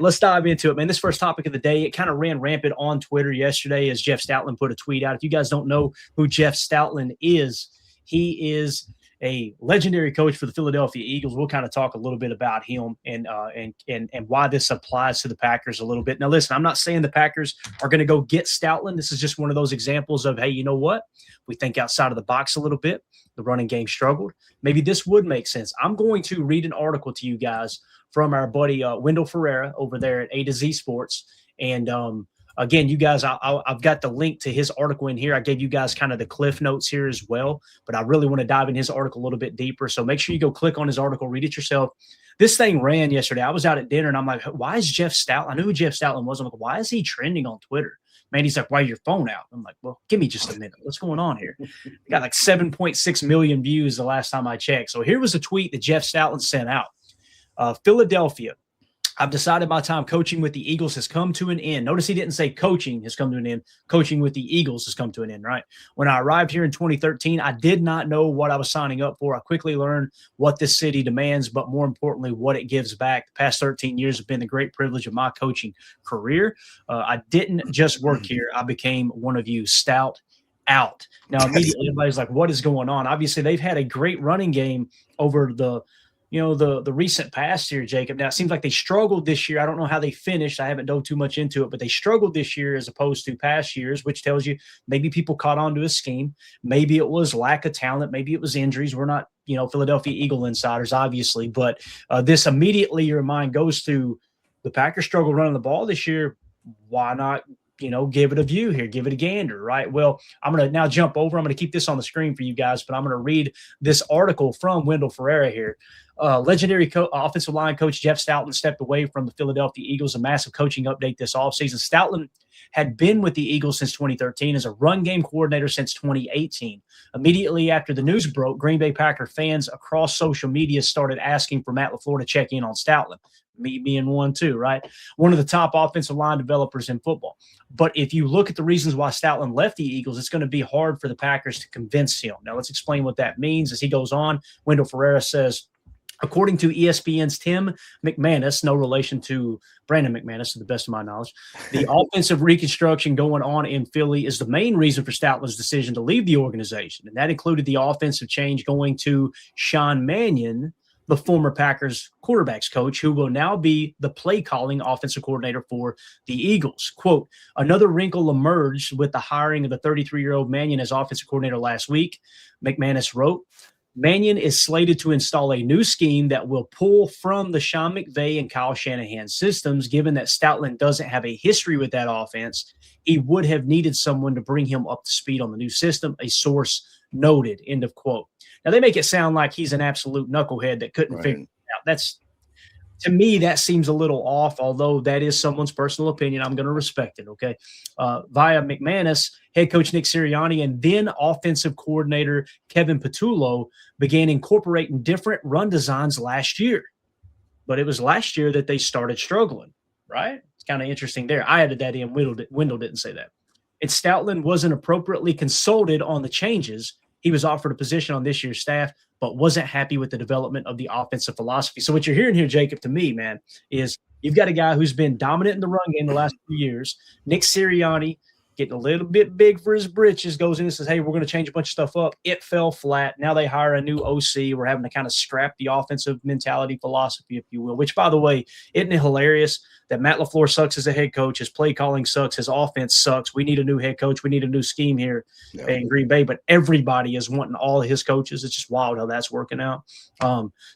let's dive into it, man. This first topic of the day, it kind of ran rampant on Twitter yesterday as Jeff Stoutland put a tweet out. If you guys don't know who Jeff Stoutland is, he is a legendary coach for the Philadelphia Eagles. We'll kind of talk a little bit about him and why this applies to the Packers a little bit. Now, listen, I'm not saying the Packers are going to go get Stoutland. This is just one of those examples of, hey, you know what? We think outside of the box a little bit. The running game struggled. Maybe this would make sense. I'm going to read an article to you guys from our buddy Wendell Ferreira over there at A to Z Sports. And again, you guys, I've got the link to his article in here. I gave you guys kind of the cliff notes here as well, but I really want to dive in his article a little bit deeper. So make sure you go click on his article, read it yourself. This thing ran yesterday. I was out at dinner and I'm like, why is Jeff Stoutland? I knew who Jeff Stoutland was. I'm like, why is he trending on Twitter? Man, he's like, why is your phone out? I'm like, well, give me just a minute. What's going on here? Got like 7.6 million views the last time I checked. So here was a tweet that Jeff Stoutland sent out. Philadelphia, I've decided my time coaching with the Eagles has come to an end. Notice he didn't say coaching has come to an end. Coaching with the Eagles has come to an end, right? When I arrived here in 2013, I did not know what I was signing up for. I quickly learned what this city demands, but more importantly, what it gives back. The past 13 years have been the great privilege of my coaching career. I didn't just work here. I became one of you. Stout out. Now, immediately everybody's like, what is going on? Obviously, they've had a great running game over the recent past here, Jacob. Now, it seems like they struggled this year. I don't know how they finished. I haven't dove too much into it, but they struggled this year as opposed to past years, which tells you maybe people caught on to a scheme. Maybe it was lack of talent. Maybe it was injuries. We're not, Philadelphia Eagle insiders, obviously, but this immediately your mind goes to the Packers struggled running the ball this year. Why not, give it a view here, give it a gander, right? Well, I'm going to now jump over. I'm going to keep this on the screen for you guys, but I'm going to read this article from Wendell Ferreira here. Legendary offensive line coach Jeff Stoutland stepped away from the Philadelphia Eagles, a massive coaching update this offseason. Stoutland had been with the Eagles since 2013 as a run game coordinator since 2018. Immediately after the news broke, Green Bay Packer fans across social media started asking for Matt LaFleur to check in on Stoutland. Me being one too, right? One of the top offensive line developers in football. But if you look at the reasons why Stoutland left the Eagles, it's going to be hard for the Packers to convince him. Now, let's explain what that means. As he goes on, Wendell Ferreira says, according to ESPN's Tim McManus, no relation to Brandon McManus, to the best of my knowledge, the offensive reconstruction going on in Philly is the main reason for Stoutland's decision to leave the organization. And that included the offensive change going to Sean Mannion, the former Packers quarterbacks coach, who will now be the play-calling offensive coordinator for the Eagles. Quote, another wrinkle emerged with the hiring of the 33-year-old Mannion as offensive coordinator last week. McManus wrote, Mannion is slated to install a new scheme that will pull from the Sean McVay and Kyle Shanahan systems. Given that Stoutland doesn't have a history with that offense, he would have needed someone to bring him up to speed on the new system, a source noted, end of quote. Now, they make it sound like he's an absolute knucklehead that couldn't figure it out. To me, that seems a little off, although that is someone's personal opinion. I'm going to respect it, okay? Via McManus, head coach Nick Sirianni and then offensive coordinator Kevin Patullo began incorporating different run designs last year. But it was last year that they started struggling, right? It's kind of interesting there. I added that in. Wendell didn't say that. And Stoutland wasn't appropriately consulted on the changes. He was offered a position on this year's staff, but wasn't happy with the development of the offensive philosophy. So what you're hearing here, Jacob, to me, man, is you've got a guy who's been dominant in the run game the last few years. Nick Sirianni, getting a little bit big for his britches, goes in and says, hey, we're going to change a bunch of stuff up. It fell flat. Now they hire a new OC. We're having to kind of scrap the offensive mentality philosophy, if you will, which, by the way, isn't it hilarious that Matt LaFleur sucks as a head coach, his play calling sucks, his offense sucks. We need a new head coach. We need a new scheme here in Green Bay, but everybody is wanting all of his coaches. It's just wild how that's working out.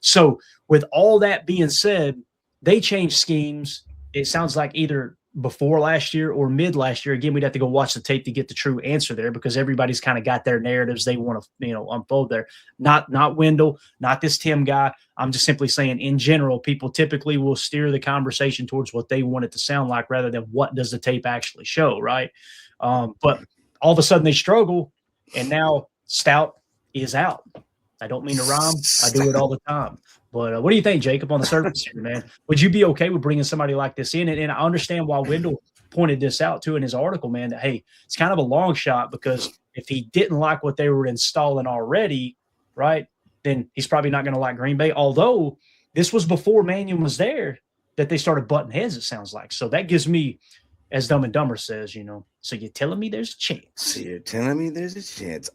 So with all that being said, they changed schemes. It sounds like either before last year or mid last year. Again, we'd have to go watch the tape to get the true answer there because everybody's kind of got their narratives they want to, unfold there. Not Wendell, not this Tim guy. I'm just simply saying in general, people typically will steer the conversation towards what they want it to sound like rather than what does the tape actually show, right? But all of a sudden they struggle, and now Stout is out. I don't mean to rhyme. I do it all the time. But what do you think, Jacob, on the surface here, man? Would you be okay with bringing somebody like this in? And I understand why Wendell pointed this out, too, in his article, man, that, hey, it's kind of a long shot because if he didn't like what they were installing already, right, then he's probably not going to like Green Bay. Although this was before Mannion was there. that they started butting heads, it sounds like. So that gives me, as Dumb and Dumber says, so you're telling me there's a chance. So you're telling me there's a chance.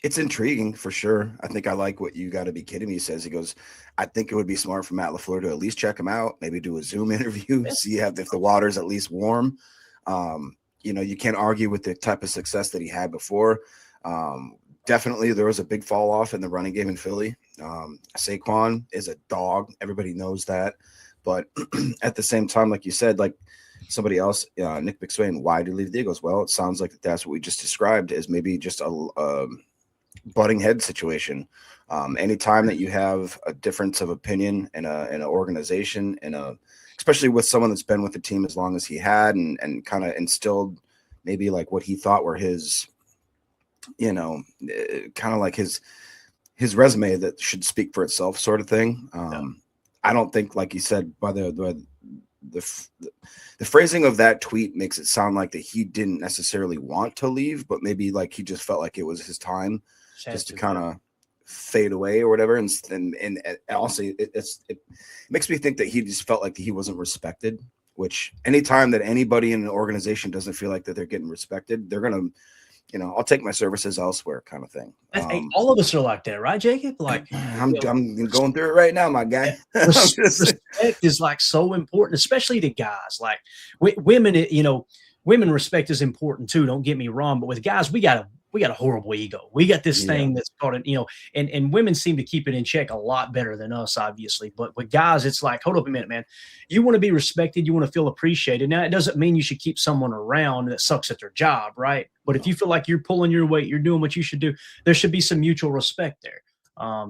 It's intriguing for sure. I think I like what You Gotta Be Kidding Me says. He goes, I think it would be smart for Matt LaFleur to at least check him out, maybe do a Zoom interview, see if the water's at least warm. You can't argue with the type of success that he had before. Definitely there was a big fall off in the running game in Philly. Saquon is a dog. Everybody knows that. But at the same time, like you said, like somebody else, Nick McSwain, why did he leave the Eagles? Well, it sounds like that's what we just described as maybe just a butting head situation. Anytime that you have a difference of opinion in an organization, especially with someone that's been with the team as long as he had and kind of instilled maybe like what he thought were his, kind of like his resume that should speak for itself sort of thing. I don't think, like you said, by the phrasing of that tweet makes it sound like that he didn't necessarily want to leave, but maybe like he just felt like it was his time just to kind of fade away or whatever. And also it makes me think that he just felt like he wasn't respected, which anytime that anybody in an organization doesn't feel like that they're getting respected, they're going to, I'll take my services elsewhere kind of thing. All of us are like that, right, Jacob? Like I'm going through it right now, my guy. Respect is like so important, especially to guys. Like women, women respect is important too. Don't get me wrong, but with guys, we got a horrible ego. We got this thing that's called, and women seem to keep it in check a lot better than us, obviously. But with guys, it's like, hold up a minute, man. You want to be respected. You want to feel appreciated. Now, it doesn't mean you should keep someone around that sucks at their job, right? But if you feel like you're pulling your weight, you're doing what you should do, there should be some mutual respect there.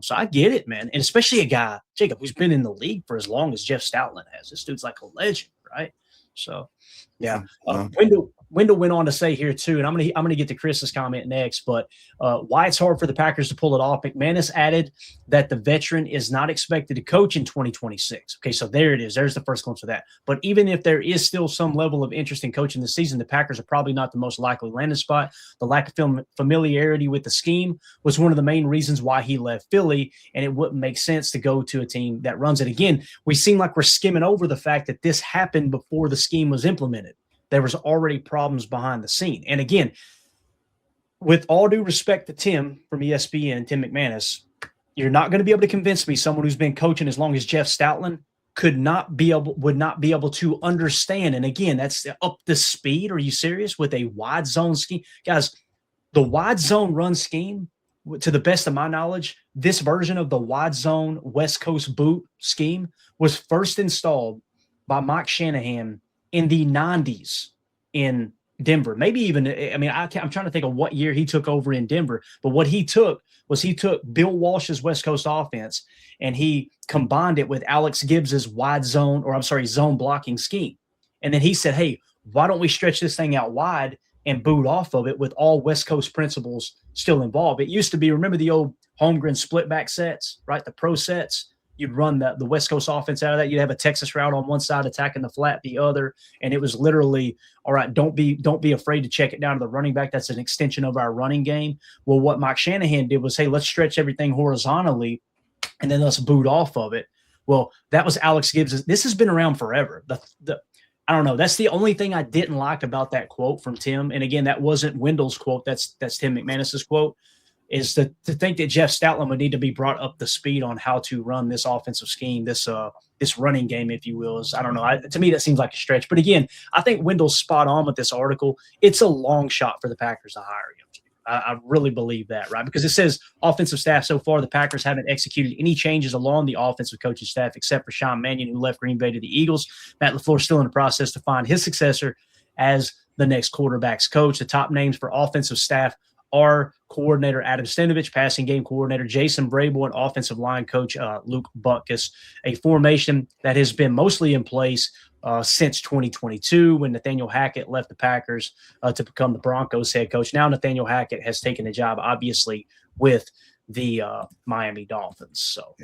So I get it, man. And especially a guy, Jacob, who's been in the league for as long as Jeff Stoutland has. This dude's like a legend, right? So, yeah. Wendell went on to say here too, and I'm gonna get to Chris's comment next, but why it's hard for the Packers to pull it off. McManus added that the veteran is not expected to coach in 2026. Okay, so there it is. There's the first glimpse of that. But even if there is still some level of interest in coaching this season, the Packers are probably not the most likely landing spot. The lack of familiarity with the scheme was one of the main reasons why he left Philly, and it wouldn't make sense to go to a team that runs it. Again, we seem like we're skimming over the fact that this happened before the scheme was implemented. There was already problems behind the scene. And again, with all due respect to Tim from ESPN, Tim McManus, you're not going to be able to convince me someone who's been coaching as long as Jeff Stoutland would not be able to understand. And again, that's up the speed. Are you serious? With a wide zone scheme? Guys, the wide zone run scheme, to the best of my knowledge, this version of the wide zone West Coast boot scheme was first installed by Mike Shanahan in the 90s in Denver. Maybe even, I'm trying to think of what year he took over in Denver, but what he took Bill Walsh's West Coast offense and he combined it with Alex Gibbs's zone blocking scheme. And then he said, hey, why don't we stretch this thing out wide and boot off of it with all West Coast principles still involved? It used to be, remember the old Holmgren split back sets, right? The pro sets. You'd run the West Coast offense out of that. You'd have a Texas route on one side, attacking the flat the other, and it was literally, all right, don't be afraid to check it down to the running back. That's an extension of our running game. Well, what Mike Shanahan did was, hey, let's stretch everything horizontally, and then let's boot off of it. Well, that was Alex Gibbs. This has been around forever. I don't know. That's the only thing I didn't like about that quote from Tim. And again, that wasn't Wendell's quote. That's Tim McManus's quote. Is to think that Jeff Stoutland would need to be brought up to speed on how to run this offensive scheme, this running game, if you will. Is, I don't know. To me, that seems like a stretch. But again, I think Wendell's spot on with this article. It's a long shot for the Packers to hire him. I really believe that, right? Because it says offensive staff so far, the Packers haven't executed any changes along the offensive coaching staff except for Sean Mannion, who left Green Bay to the Eagles. Matt LaFleur still in the process to find his successor as the next quarterback's coach. The top names for offensive staff are coordinator Adam Stenavich, passing game coordinator Jason Vrabel, and offensive line coach Luke Butkus, a formation that has been mostly in place since 2022 when Nathaniel Hackett left the Packers to become the Broncos head coach. Now Nathaniel Hackett has taken the job, obviously, with the Miami Dolphins. So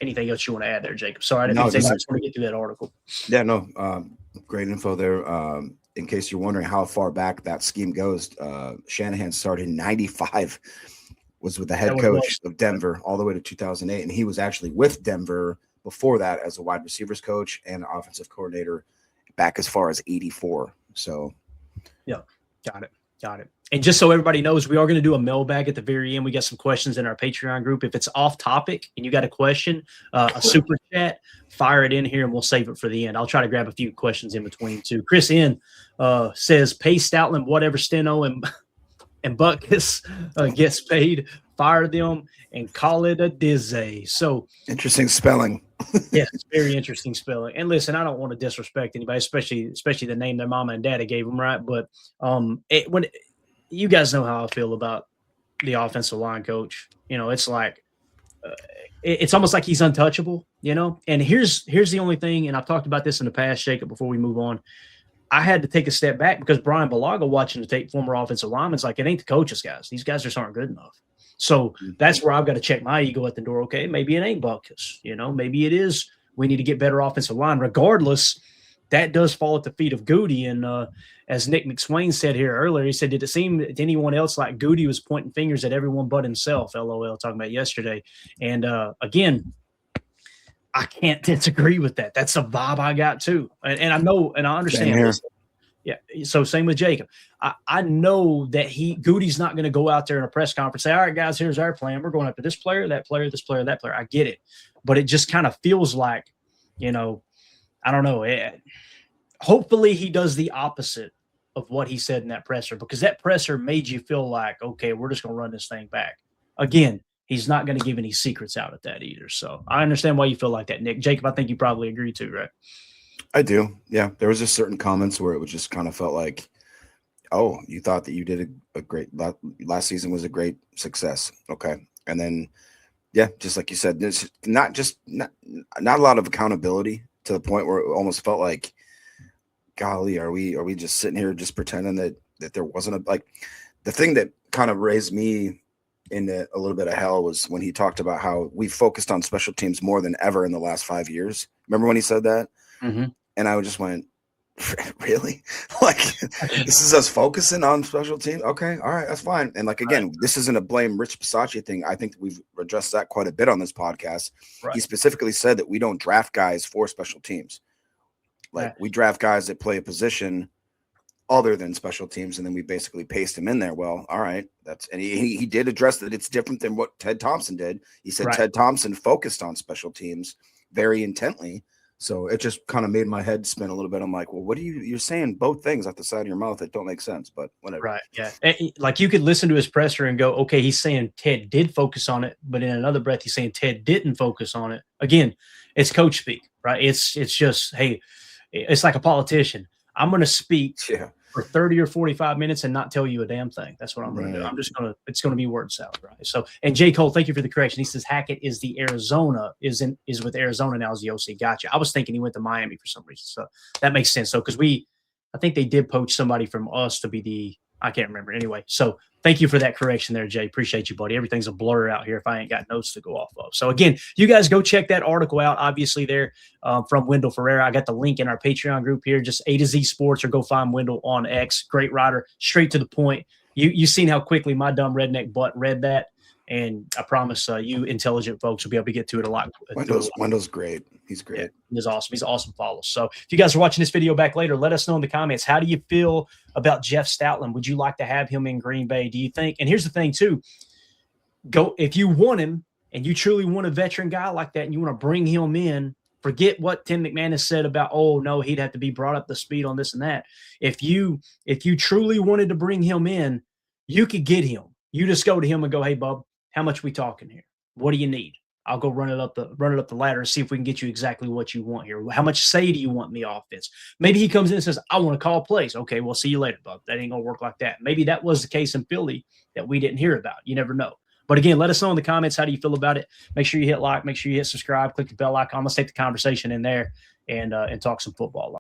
anything else you want to add there, Jacob? Sorry, I didn't think I just want to get through that article. Yeah, no, great info there. In case you're wondering how far back that scheme goes, Shanahan started in 95, was with the head coach of Denver all the way to 2008. And he was actually with Denver before that as a wide receivers coach and offensive coordinator back as far as 84. So, yeah, got it. And just so everybody knows, we are going to do a mailbag at the very end. We got some questions in our Patreon group. If it's off topic and you got a question, a super chat, fire it in here and we'll save it for the end. I'll try to grab a few questions in between too. Chris N says, pay Stoutland whatever Steno and Butkus gets paid, fire them and call it a dizzy. So interesting spelling. Yeah, it's very interesting spelling. And listen, I don't want to disrespect anybody, especially the name their mama and daddy gave them, right? But when you guys know how I feel about the offensive line coach, it's like it's almost like he's untouchable, And here's the only thing, and I've talked about this in the past, Jacob, before we move on. I had to take a step back because Brian Balaga watching the tape, former offensive lineman, is like, it ain't the coaches, guys. These guys just aren't good enough. So that's where I've got to check my ego at the door. Okay, maybe it ain't Butkus. Maybe it is. We need to get better offensive line. Regardless, that does fall at the feet of Goody. And as Nick McSwain said here earlier, he said, did it seem to anyone else like Goody was pointing fingers at everyone but himself? LOL, talking about yesterday. And again, I can't disagree with that. That's a vibe I got too. And I know, and I understand this. Yeah. So same with Jacob. I know that Goody's not going to go out there in a press conference and say, all right, guys, here's our plan. We're going after this player, that player, this player, that player. I get it. But it just kind of feels like, I don't know. Hopefully he does the opposite of what he said in that presser, because that presser made you feel like, okay, we're just going to run this thing back. Again, he's not going to give any secrets out at that either. So I understand why you feel like that, Nick. Jacob, I think you probably agree too, right? I do. Yeah. There was just certain comments where it was just kind of felt like, oh, you thought that you did a great last season was a great success. Okay. And then, yeah, just like you said, there's not a lot of accountability to the point where it almost felt like, golly, are we just sitting here just pretending that there wasn't the thing that kind of raised me into a little bit of hell was when he talked about how we focused on special teams more than ever in the last 5 years. Remember when he said that? Mm-hmm. And I just went, really? This is us focusing on special teams? Okay, all right, that's fine. And again, this isn't a blame Rich Bisaccia thing. I think we've addressed that quite a bit on this podcast. Right. He specifically said that we don't draft guys for special teams. We draft guys that play a position other than special teams, and then we basically paste them in there. Well, all right, and he did address that it's different than what Ted Thompson did. He said Ted Thompson focused on special teams very intently. So it just kind of made my head spin a little bit. I'm like, well, what are you're saying both things at the side of your mouth that don't make sense, but whatever. Right. Yeah. And you could listen to his presser and go, okay, he's saying Ted did focus on it, but in another breath, he's saying Ted didn't focus on it. Again, it's coach speak, right? It's just, hey, it's like a politician. I'm going to speak for 30 or 45 minutes and not tell you a damn thing. That's what I'm going to do. It's going to be word salad, right? So, and J. Cole, thank you for the correction. He says Hackett is with Arizona now as the OC. Gotcha. I was thinking he went to Miami for some reason. So that makes sense. So, because I think they did poach somebody from us to be I can't remember. Anyway, so thank you for that correction there, Jay. Appreciate you, buddy. Everything's a blur out here if I ain't got notes to go off of. So, again, you guys go check that article out, obviously, there from Wendell Ferreira. I got the link in our Patreon group here, just A to Z Sports, or go find Wendell on X. Great writer, straight to the point. You've seen how quickly my dumb redneck butt read that, and I promise you intelligent folks will be able to get to it a lot. Wendell's great. He's great. Yeah, he's awesome. He's an awesome follow. So if you guys are watching this video back later, let us know in the comments. How do you feel about Jeff Stoutland? Would you like to have him in Green Bay? Do you think? And here's the thing too. If you want him and you truly want a veteran guy like that and you want to bring him in, forget what Tim McManus said about, oh no, he'd have to be brought up to speed on this and that. If you truly wanted to bring him in, you could get him. You just go to him and go, hey, bub, how much we talking here? What do you need? I'll go run it up the ladder and see if we can get you exactly what you want here. How much say do you want in the offense? Maybe he comes in and says, I want to call plays. Okay, we'll see you later, bub. That ain't going to work like that. Maybe that was the case in Philly that we didn't hear about. You never know. But again, let us know in the comments. How do you feel about it? Make sure you hit like, make sure you hit subscribe, click the bell icon. Let's take the conversation in there and talk some football.